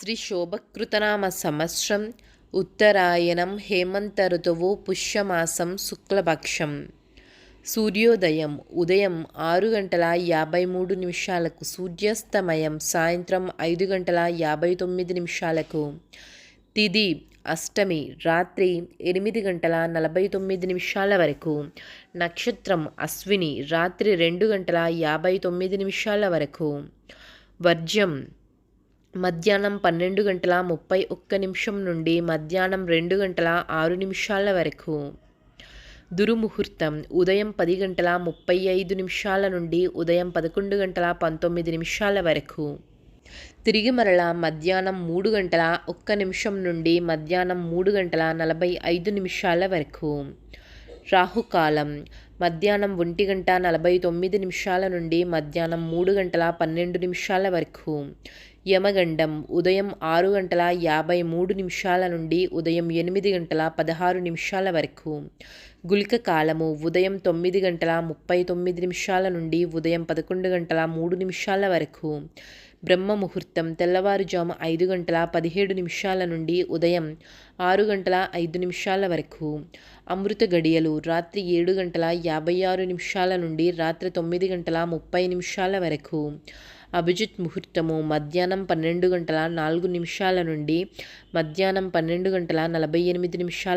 శ్రీ శోభకృతనామ సంవత్సరం ఉత్తరాయణం హేమంత ఋతువు పుష్యమాసం శుక్లపక్షం. సూర్యోదయం ఉదయం 6:53 సూర్యాస్తమయం సాయంత్రం 5:59. తిథి అష్టమి రాత్రి 8:49 వరకు. నక్షత్రం అశ్విని రాత్రి 2:59 వరకు. వర్జ్యం మధ్యాహ్నం 12:31 నుండి మధ్యాహ్నం 2:06 వరకు. దుర్ముహూర్తం ఉదయం 10:35 నుండి ఉదయం 11:19 వరకు. తిరిగి మరలా మధ్యాహ్నం 3:01 నుండి మధ్యాహ్నం 3:45 వరకు. రాహుకాలం మధ్యాహ్నం 1:49 నుండి మధ్యాహ్నం 3:12 వరకు. యమగండం ఉదయం 6:53 నుండి ఉదయం 8:16 వరకు. గుళిక కాలము ఉదయం 9:39 నుండి ఉదయం 11:03 వరకు. బ్రహ్మ ముహూర్తం తెల్లవారుజాము 5:17 నుండి ఉదయం 6:05 వరకు. అమృత గడియలు రాత్రి 7:56 నుండి రాత్రి 9:30 వరకు. అభిజిత్ ముహూర్తము మధ్యాహ్నం 12:04 నుండి మధ్యాహ్నం 12:48